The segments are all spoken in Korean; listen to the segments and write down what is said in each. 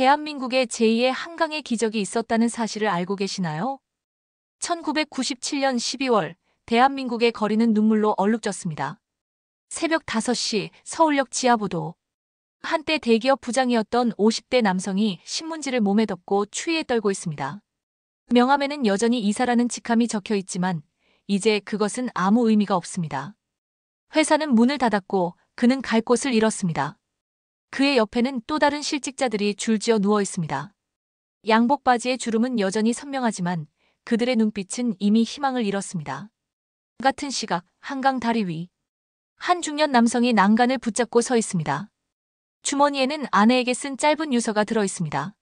대한민국에 제2의 한강의 기적이 있었다는 사실을 알고 계시나요? 1997년 12월 대한민국의 거리는 눈물로 얼룩졌습니다. 새벽 5시 서울역 지하보도. 한때 대기업 부장이었던 50대 남성이 신문지를 몸에 덮고 추위에 떨고 있습니다. 명함에는 여전히 이사라는 직함이 적혀 있지만 이제 그것은 아무 의미가 없습니다. 회사는 문을 닫았고 그는 갈 곳을 잃었습니다. 그의 옆에는 또 다른 실직자들이 줄지어 누워 있습니다. 양복 바지의 주름은 여전히 선명하지만 그들의 눈빛은 이미 희망을 잃었습니다. 같은 시각 한강 다리 위. 한 중년 남성이 난간을 붙잡고 서 있습니다. 주머니에는 아내에게 쓴 짧은 유서가 들어 있습니다.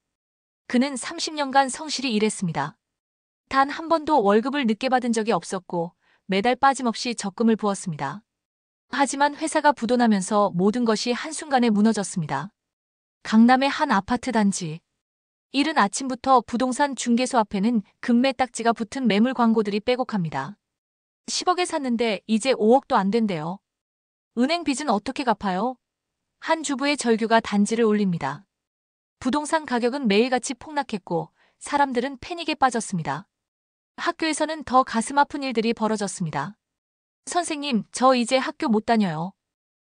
그는 30년간 성실히 일했습니다. 단 한 번도 월급을 늦게 받은 적이 없었고 매달 빠짐없이 적금을 부었습니다. 하지만 회사가 부도나면서 모든 것이 한순간에 무너졌습니다. 강남의 한 아파트 단지. 이른 아침부터 부동산 중개소 앞에는 금매 딱지가 붙은 매물 광고들이 빼곡합니다. 10억에 샀는데 이제 5억도 안 된대요. 은행 빚은 어떻게 갚아요? 한 주부의 절규가 단지를 울립니다. 부동산 가격은 매일같이 폭락했고 사람들은 패닉에 빠졌습니다. 학교에서는 더 가슴 아픈 일들이 벌어졌습니다. 선생님, 저 이제 학교 못 다녀요.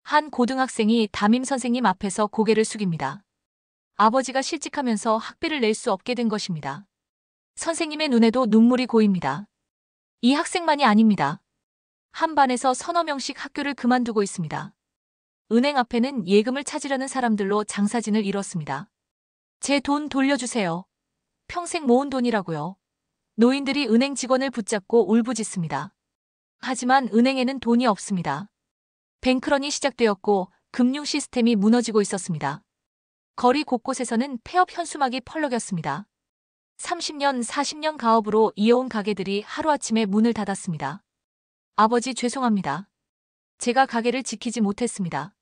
한 고등학생이 담임 선생님 앞에서 고개를 숙입니다. 아버지가 실직하면서 학비를 낼 수 없게 된 것입니다. 선생님의 눈에도 눈물이 고입니다. 이 학생만이 아닙니다. 한 반에서 서너 명씩 학교를 그만두고 있습니다. 은행 앞에는 예금을 찾으려는 사람들로 장사진을 이뤘습니다. 제 돈 돌려주세요. 평생 모은 돈이라고요. 노인들이 은행 직원을 붙잡고 울부짖습니다. 하지만 은행에는 돈이 없습니다. 뱅크런이 시작되었고 금융 시스템이 무너지고 있었습니다. 거리 곳곳에서는 폐업 현수막이 펄럭였습니다. 30년, 40년 가업으로 이어온 가게들이 하루아침에 문을 닫았습니다. 아버지 죄송합니다. 제가 가게를 지키지 못했습니다.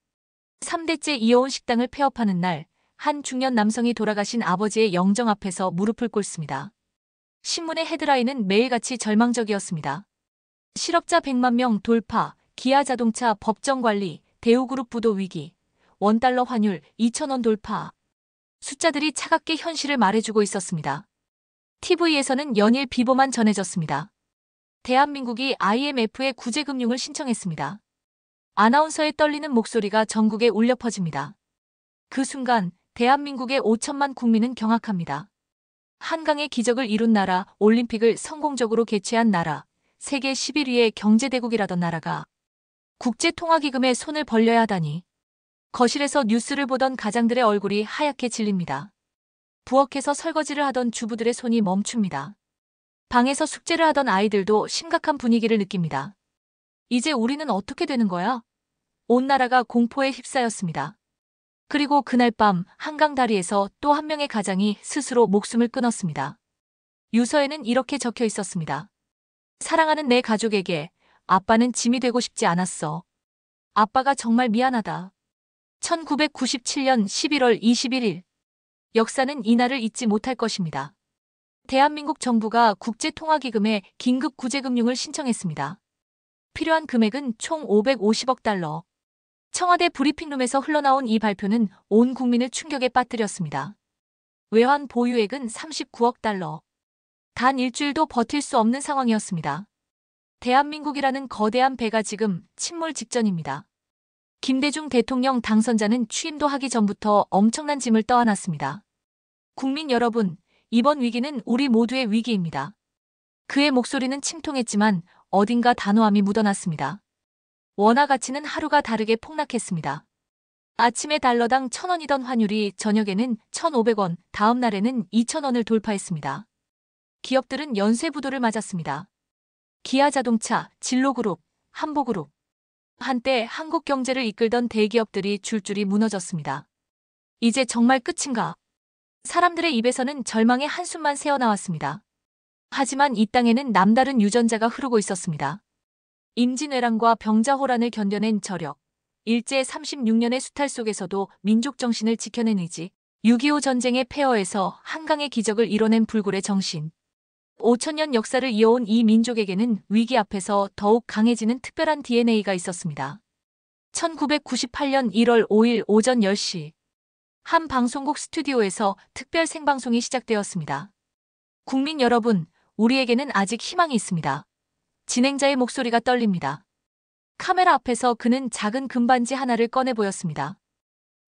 3대째 이어온 식당을 폐업하는 날, 한 중년 남성이 돌아가신 아버지의 영정 앞에서 무릎을 꿇습니다. 신문의 헤드라인은 매일같이 절망적이었습니다. 실업자 100만 명 돌파, 기아자동차 법정관리, 대우그룹 부도 위기, 원달러 환율 2,000원 돌파. 숫자들이 차갑게 현실을 말해주고 있었습니다. TV에서는 연일 비보만 전해졌습니다. 대한민국이 IMF에 구제금융을 신청했습니다. 아나운서의 떨리는 목소리가 전국에 울려 퍼집니다. 그 순간 대한민국의 5천만 국민은 경악합니다. 한강의 기적을 이룬 나라, 올림픽을 성공적으로 개최한 나라, 세계 11위의 경제대국이라던 나라가 국제통화기금에 손을 벌려야 하다니. 거실에서 뉴스를 보던 가장들의 얼굴이 하얗게 질립니다. 부엌에서 설거지를 하던 주부들의 손이 멈춥니다. 방에서 숙제를 하던 아이들도 심각한 분위기를 느낍니다. 이제 우리는 어떻게 되는 거야? 온 나라가 공포에 휩싸였습니다. 그리고 그날 밤 한강 다리에서 또 한 명의 가장이 스스로 목숨을 끊었습니다. 유서에는 이렇게 적혀 있었습니다. 사랑하는 내 가족에게 아빠는 짐이 되고 싶지 않았어. 아빠가 정말 미안하다. 1997년 11월 21일. 역사는 이날을 잊지 못할 것입니다. 대한민국 정부가 국제통화기금에 긴급 구제금융을 신청했습니다. 필요한 금액은 총 550억 달러. 청와대 브리핑룸에서 흘러나온 이 발표는 온 국민을 충격에 빠뜨렸습니다. 외환 보유액은 39억 달러. 단 일주일도 버틸 수 없는 상황이었습니다. 대한민국이라는 거대한 배가 지금 침몰 직전입니다. 김대중 대통령 당선자는 취임도 하기 전부터 엄청난 짐을 떠안았습니다. 국민 여러분, 이번 위기는 우리 모두의 위기입니다. 그의 목소리는 침통했지만 어딘가 단호함이 묻어났습니다. 원화 가치는 하루가 다르게 폭락했습니다. 아침에 달러당 1,000원이던 환율이 저녁에는 1,500원, 다음 날에는 2,000원을 돌파했습니다. 기업들은 연쇄부도를 맞았습니다. 기아자동차, 진로그룹, 한보그룹. 한때 한국 경제를 이끌던 대기업들이 줄줄이 무너졌습니다. 이제 정말 끝인가? 사람들의 입에서는 절망의 한숨만 새어나왔습니다. 하지만 이 땅에는 남다른 유전자가 흐르고 있었습니다. 임진왜란과 병자호란을 견뎌낸 저력, 일제 36년의 수탈 속에서도 민족 정신을 지켜낸 의지, 6.25 전쟁의 폐허에서 한강의 기적을 이뤄낸 불굴의 정신. 5천년 역사를 이어온 이 민족에게는 위기 앞에서 더욱 강해지는 특별한 DNA가 있었습니다. 1998년 1월 5일 오전 10시. 한 방송국 스튜디오에서 특별 생방송이 시작되었습니다. 국민 여러분, 우리에게는 아직 희망이 있습니다. 진행자의 목소리가 떨립니다. 카메라 앞에서 그는 작은 금반지 하나를 꺼내 보였습니다.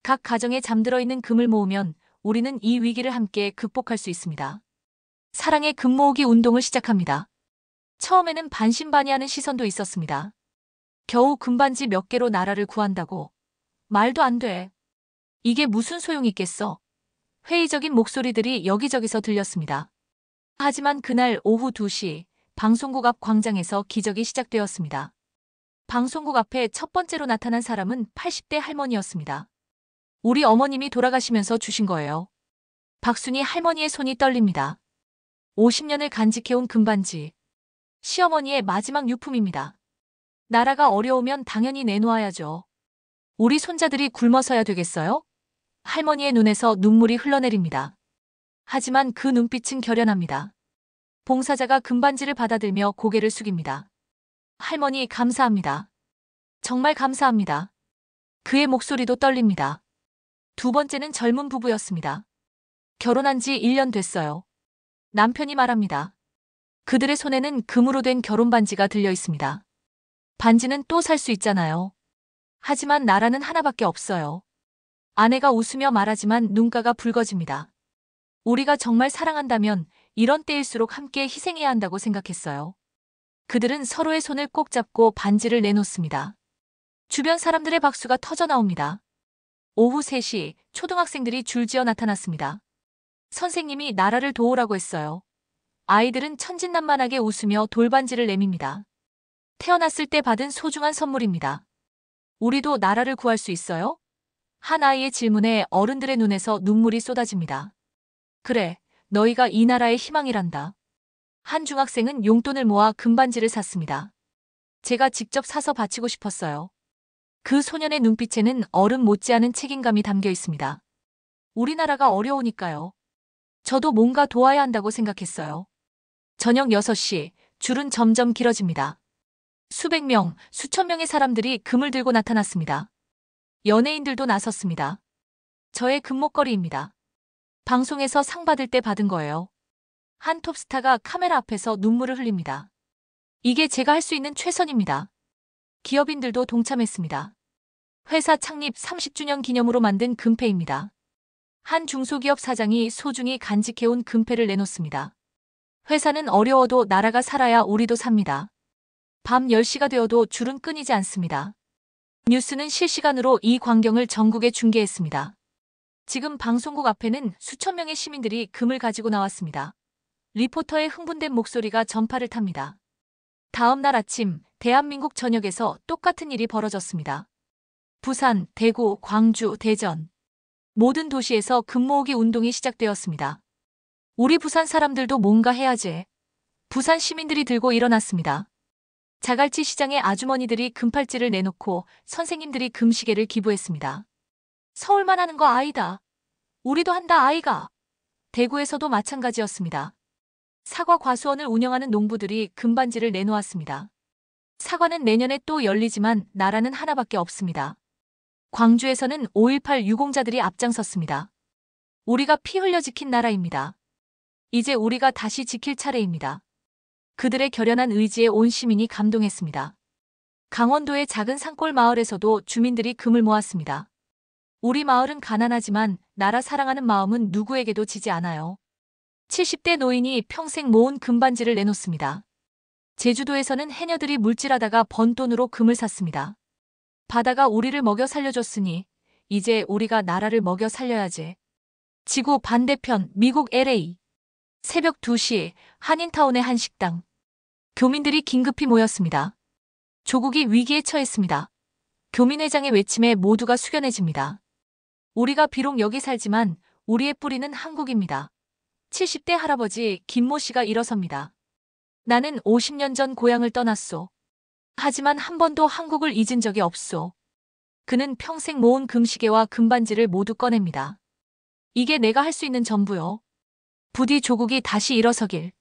각 가정에 잠들어 있는 금을 모으면 우리는 이 위기를 함께 극복할 수 있습니다. 사랑의 금 모으기 운동을 시작합니다. 처음에는 반신반의하는 시선도 있었습니다. 겨우 금반지 몇 개로 나라를 구한다고. 말도 안 돼. 이게 무슨 소용이 있겠어. 회의적인 목소리들이 여기저기서 들렸습니다. 하지만 그날 오후 2시 방송국 앞 광장에서 기적이 시작되었습니다. 방송국 앞에 첫 번째로 나타난 사람은 80대 할머니였습니다. 우리 어머님이 돌아가시면서 주신 거예요. 박순희 할머니의 손이 떨립니다. 50년을 간직해온 금반지. 시어머니의 마지막 유품입니다. 나라가 어려우면 당연히 내놓아야죠. 우리 손자들이 굶어서야 되겠어요? 할머니의 눈에서 눈물이 흘러내립니다. 하지만 그 눈빛은 결연합니다. 봉사자가 금반지를 받아들며 고개를 숙입니다. 할머니 감사합니다. 정말 감사합니다. 그의 목소리도 떨립니다. 두 번째는 젊은 부부였습니다. 결혼한 지 1년 됐어요. 남편이 말합니다. 그들의 손에는 금으로 된 결혼 반지가 들려 있습니다. 반지는 또 살 수 있잖아요. 하지만 나라는 하나밖에 없어요. 아내가 웃으며 말하지만 눈가가 붉어집니다. 우리가 정말 사랑한다면 이런 때일수록 함께 희생해야 한다고 생각했어요. 그들은 서로의 손을 꼭 잡고 반지를 내놓습니다. 주변 사람들의 박수가 터져 나옵니다. 오후 3시 초등학생들이 줄지어 나타났습니다. 선생님이 나라를 도우라고 했어요. 아이들은 천진난만하게 웃으며 돌반지를 내밉니다. 태어났을 때 받은 소중한 선물입니다. 우리도 나라를 구할 수 있어요? 한 아이의 질문에 어른들의 눈에서 눈물이 쏟아집니다. 그래, 너희가 이 나라의 희망이란다. 한 중학생은 용돈을 모아 금반지를 샀습니다. 제가 직접 사서 바치고 싶었어요. 그 소년의 눈빛에는 어른 못지않은 책임감이 담겨 있습니다. 우리나라가 어려우니까요. 저도 뭔가 도와야 한다고 생각했어요. 저녁 6시, 줄은 점점 길어집니다. 수백 명, 수천 명의 사람들이 금을 들고 나타났습니다. 연예인들도 나섰습니다. 저의 금목걸이입니다. 방송에서 상 받을 때 받은 거예요. 한 톱스타가 카메라 앞에서 눈물을 흘립니다. 이게 제가 할 수 있는 최선입니다. 기업인들도 동참했습니다. 회사 창립 30주년 기념으로 만든 금패입니다. 한 중소기업 사장이 소중히 간직해온 금패를 내놓습니다. 회사는 어려워도 나라가 살아야 우리도 삽니다. 밤 10시가 되어도 줄은 끊이지 않습니다. 뉴스는 실시간으로 이 광경을 전국에 중계했습니다. 지금 방송국 앞에는 수천 명의 시민들이 금을 가지고 나왔습니다. 리포터의 흥분된 목소리가 전파를 탑니다. 다음 날 아침 대한민국 전역에서 똑같은 일이 벌어졌습니다. 부산, 대구, 광주, 대전. 모든 도시에서 금 모으기 운동이 시작되었습니다. 우리 부산 사람들도 뭔가 해야지. 부산 시민들이 들고 일어났습니다. 자갈치 시장의 아주머니들이 금팔찌를 내놓고 선생님들이 금시계를 기부했습니다. 서울만 하는 거 아니다. 우리도 한다 아이가. 대구에서도 마찬가지였습니다. 사과 과수원을 운영하는 농부들이 금반지를 내놓았습니다. 사과는 내년에 또 열리지만 나라는 하나밖에 없습니다. 광주에서는 5.18 유공자들이 앞장섰습니다. 우리가 피 흘려 지킨 나라입니다. 이제 우리가 다시 지킬 차례입니다. 그들의 결연한 의지에 온 시민이 감동했습니다. 강원도의 작은 산골 마을에서도 주민들이 금을 모았습니다. 우리 마을은 가난하지만 나라 사랑하는 마음은 누구에게도 지지 않아요. 70대 노인이 평생 모은 금반지를 내놓습니다. 제주도에서는 해녀들이 물질하다가 번 돈으로 금을 샀습니다. 바다가 우리를 먹여 살려줬으니 이제 우리가 나라를 먹여 살려야지. 지구 반대편 미국 LA. 새벽 2시 한인타운의 한 식당. 교민들이 긴급히 모였습니다. 조국이 위기에 처했습니다. 교민회장의 외침에 모두가 숙연해집니다. 우리가 비록 여기 살지만 우리의 뿌리는 한국입니다. 70대 할아버지 김모 씨가 일어섭니다. 나는 50년 전 고향을 떠났소. 하지만 한 번도 한국을 잊은 적이 없소. 그는 평생 모은 금시계와 금반지를 모두 꺼냅니다. 이게 내가 할 수 있는 전부요. 부디 조국이 다시 일어서길.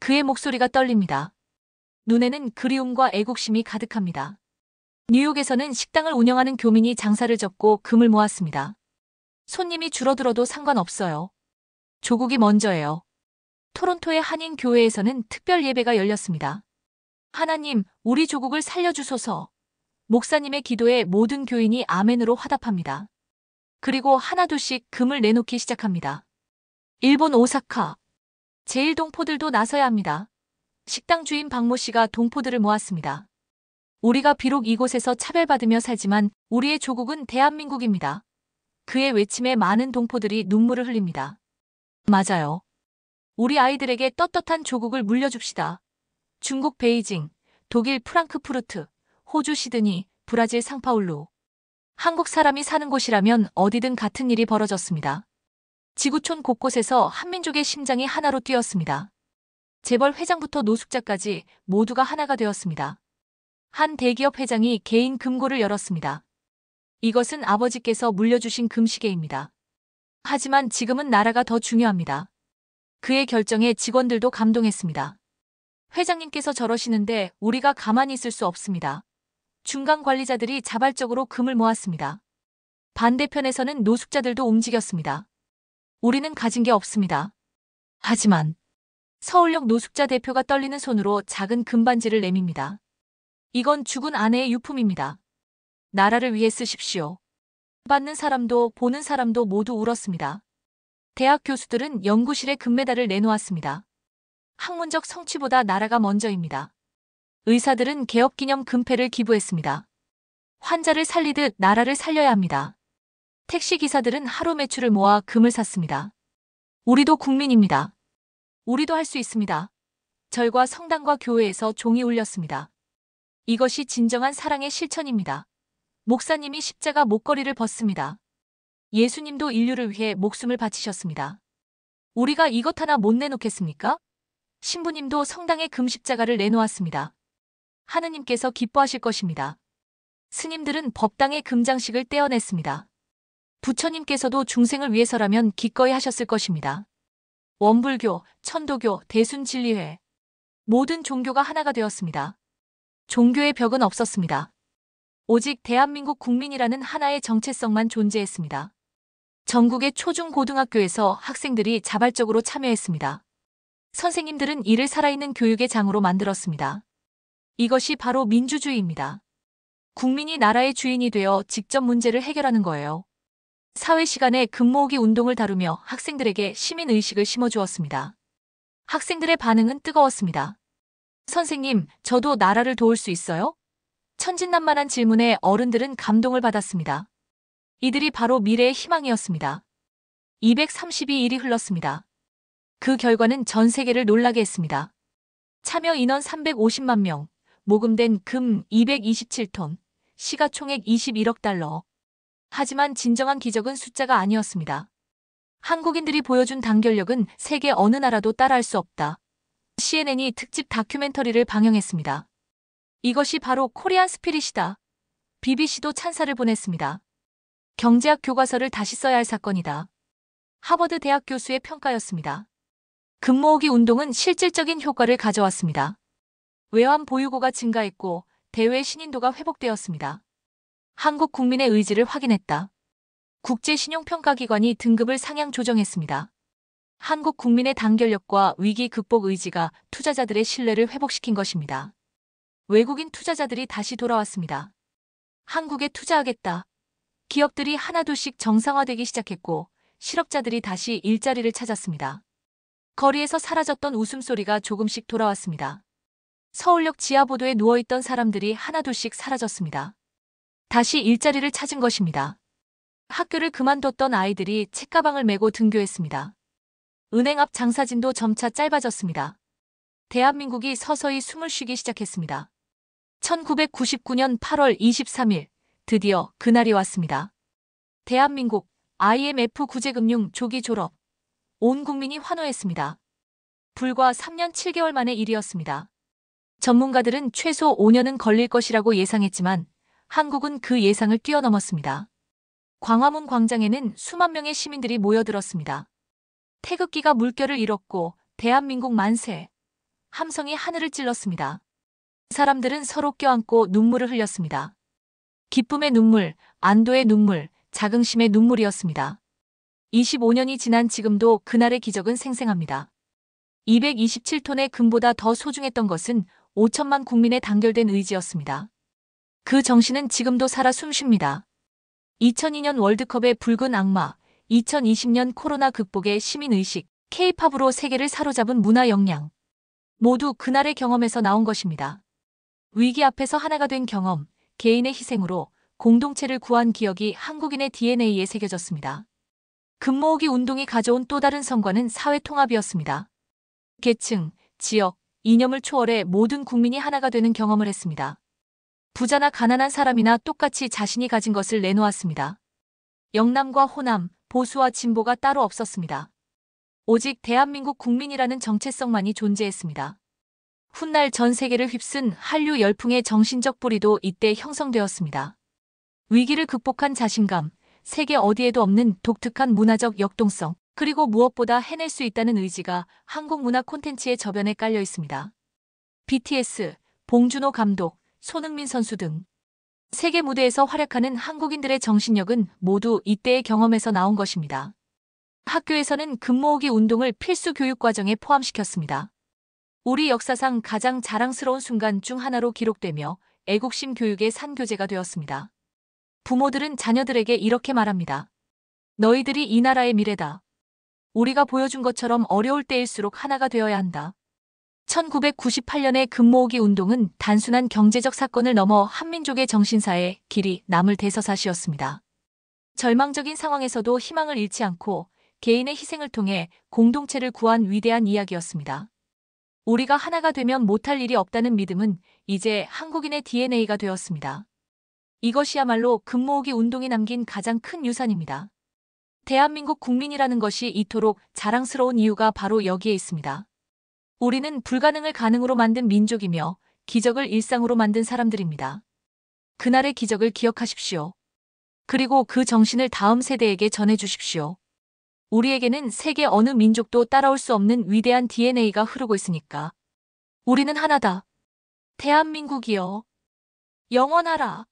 그의 목소리가 떨립니다. 눈에는 그리움과 애국심이 가득합니다. 뉴욕에서는 식당을 운영하는 교민이 장사를 접고 금을 모았습니다. 손님이 줄어들어도 상관없어요. 조국이 먼저예요. 토론토의 한인 교회에서는 특별 예배가 열렸습니다. 하나님, 우리 조국을 살려주소서. 목사님의 기도에 모든 교인이 아멘으로 화답합니다. 그리고 하나둘씩 금을 내놓기 시작합니다. 일본 오사카. 제1동포들도 나서야 합니다. 식당 주인 박모 씨가 동포들을 모았습니다. 우리가 비록 이곳에서 차별받으며 살지만 우리의 조국은 대한민국입니다. 그의 외침에 많은 동포들이 눈물을 흘립니다. 맞아요. 우리 아이들에게 떳떳한 조국을 물려줍시다. 중국 베이징, 독일 프랑크푸르트, 호주 시드니, 브라질 상파울루. 한국 사람이 사는 곳이라면 어디든 같은 일이 벌어졌습니다. 지구촌 곳곳에서 한민족의 심장이 하나로 뛰었습니다. 재벌 회장부터 노숙자까지 모두가 하나가 되었습니다. 한 대기업 회장이 개인 금고를 열었습니다. 이것은 아버지께서 물려주신 금시계입니다. 하지만 지금은 나라가 더 중요합니다. 그의 결정에 직원들도 감동했습니다. 회장님께서 저러시는데 우리가 가만히 있을 수 없습니다. 중간 관리자들이 자발적으로 금을 모았습니다. 반대편에서는 노숙자들도 움직였습니다. 우리는 가진 게 없습니다. 하지만 서울역 노숙자 대표가 떨리는 손으로 작은 금반지를 내밉니다. 이건 죽은 아내의 유품입니다. 나라를 위해 쓰십시오. 받는 사람도 보는 사람도 모두 울었습니다. 대학 교수들은 연구실에 금메달을 내놓았습니다. 학문적 성취보다 나라가 먼저입니다. 의사들은 개업기념 금패를 기부했습니다. 환자를 살리듯 나라를 살려야 합니다. 택시기사들은 하루 매출을 모아 금을 샀습니다. 우리도 국민입니다. 우리도 할 수 있습니다. 절과 성당과 교회에서 종이 울렸습니다. 이것이 진정한 사랑의 실천입니다. 목사님이 십자가 목걸이를 벗습니다. 예수님도 인류를 위해 목숨을 바치셨습니다. 우리가 이것 하나 못 내놓겠습니까? 신부님도 성당에 금십자가를 내놓았습니다. 하느님께서 기뻐하실 것입니다. 스님들은 법당의 금장식을 떼어냈습니다. 부처님께서도 중생을 위해서라면 기꺼이 하셨을 것입니다. 원불교, 천도교, 대순진리회. 모든 종교가 하나가 되었습니다. 종교의 벽은 없었습니다. 오직 대한민국 국민이라는 하나의 정체성만 존재했습니다. 전국의 초중고등학교에서 학생들이 자발적으로 참여했습니다. 선생님들은 이를 살아있는 교육의 장으로 만들었습니다. 이것이 바로 민주주의입니다. 국민이 나라의 주인이 되어 직접 문제를 해결하는 거예요. 사회 시간에 금 모으기 운동을 다루며 학생들에게 시민의식을 심어주었습니다. 학생들의 반응은 뜨거웠습니다. 선생님, 저도 나라를 도울 수 있어요? 천진난만한 질문에 어른들은 감동을 받았습니다. 이들이 바로 미래의 희망이었습니다. 232일이 흘렀습니다. 그 결과는 전 세계를 놀라게 했습니다. 참여 인원 350만 명, 모금된 금 227톤, 시가총액 21억 달러. 하지만 진정한 기적은 숫자가 아니었습니다. 한국인들이 보여준 단결력은 세계 어느 나라도 따라할 수 없다. CNN이 특집 다큐멘터리를 방영했습니다. 이것이 바로 코리안 스피릿이다. BBC도 찬사를 보냈습니다. 경제학 교과서를 다시 써야 할 사건이다. 하버드 대학 교수의 평가였습니다. 금 모으기 운동은 실질적인 효과를 가져왔습니다. 외환 보유고가 증가했고 대외 신인도가 회복되었습니다. 한국 국민의 의지를 확인했다. 국제신용평가기관이 등급을 상향 조정했습니다. 한국 국민의 단결력과 위기 극복 의지가 투자자들의 신뢰를 회복시킨 것입니다. 외국인 투자자들이 다시 돌아왔습니다. 한국에 투자하겠다. 기업들이 하나둘씩 정상화되기 시작했고 실업자들이 다시 일자리를 찾았습니다. 거리에서 사라졌던 웃음소리가 조금씩 돌아왔습니다. 서울역 지하보도에 누워있던 사람들이 하나둘씩 사라졌습니다. 다시 일자리를 찾은 것입니다. 학교를 그만뒀던 아이들이 책가방을 메고 등교했습니다. 은행 앞 장사진도 점차 짧아졌습니다. 대한민국이 서서히 숨을 쉬기 시작했습니다. 1999년 8월 23일, 드디어 그날이 왔습니다. 대한민국 IMF 구제금융 조기 졸업. 온 국민이 환호했습니다. 불과 3년 7개월 만의 일이었습니다. 전문가들은 최소 5년은 걸릴 것이라고 예상했지만 한국은 그 예상을 뛰어넘었습니다. 광화문 광장에는 수만 명의 시민들이 모여들었습니다. 태극기가 물결을 잃었고 대한민국 만세! 함성이 하늘을 찔렀습니다. 사람들은 서로 껴안고 눈물을 흘렸습니다. 기쁨의 눈물, 안도의 눈물, 자긍심의 눈물이었습니다. 25년이 지난 지금도 그날의 기적은 생생합니다. 227톤의 금보다 더 소중했던 것은 5천만 국민의 단결된 의지였습니다. 그 정신은 지금도 살아 숨쉽니다. 2002년 월드컵의 붉은 악마, 2020년 코로나 극복의 시민의식, K-팝으로 세계를 사로잡은 문화 역량. 모두 그날의 경험에서 나온 것입니다. 위기 앞에서 하나가 된 경험, 개인의 희생으로 공동체를 구한 기억이 한국인의 DNA에 새겨졌습니다. 금 모으기 운동이 가져온 또 다른 성과는 사회 통합이었습니다. 계층, 지역, 이념을 초월해 모든 국민이 하나가 되는 경험을 했습니다. 부자나 가난한 사람이나 똑같이 자신이 가진 것을 내놓았습니다. 영남과 호남, 보수와 진보가 따로 없었습니다. 오직 대한민국 국민이라는 정체성만이 존재했습니다. 훗날 전 세계를 휩쓴 한류 열풍의 정신적 뿌리도 이때 형성되었습니다. 위기를 극복한 자신감, 세계 어디에도 없는 독특한 문화적 역동성, 그리고 무엇보다 해낼 수 있다는 의지가 한국 문화 콘텐츠의 저변에 깔려 있습니다. BTS, 봉준호 감독, 손흥민 선수 등 세계 무대에서 활약하는 한국인들의 정신력은 모두 이때의 경험에서 나온 것입니다. 학교에서는 금 모으기 운동을 필수 교육 과정에 포함시켰습니다. 우리 역사상 가장 자랑스러운 순간 중 하나로 기록되며 애국심 교육의 산교재가 되었습니다. 부모들은 자녀들에게 이렇게 말합니다. 너희들이 이 나라의 미래다. 우리가 보여준 것처럼 어려울 때일수록 하나가 되어야 한다. 1998년의 금 모으기 운동은 단순한 경제적 사건을 넘어 한민족의 정신사에 길이 남을 대서사시였습니다. 절망적인 상황에서도 희망을 잃지 않고 개인의 희생을 통해 공동체를 구한 위대한 이야기였습니다. 우리가 하나가 되면 못할 일이 없다는 믿음은 이제 한국인의 DNA가 되었습니다. 이것이야말로 금 모으기 운동이 남긴 가장 큰 유산입니다. 대한민국 국민이라는 것이 이토록 자랑스러운 이유가 바로 여기에 있습니다. 우리는 불가능을 가능으로 만든 민족이며 기적을 일상으로 만든 사람들입니다. 그날의 기적을 기억하십시오. 그리고 그 정신을 다음 세대에게 전해주십시오. 우리에게는 세계 어느 민족도 따라올 수 없는 위대한 DNA가 흐르고 있으니까. 우리는 하나다. 대한민국이여. 영원하라.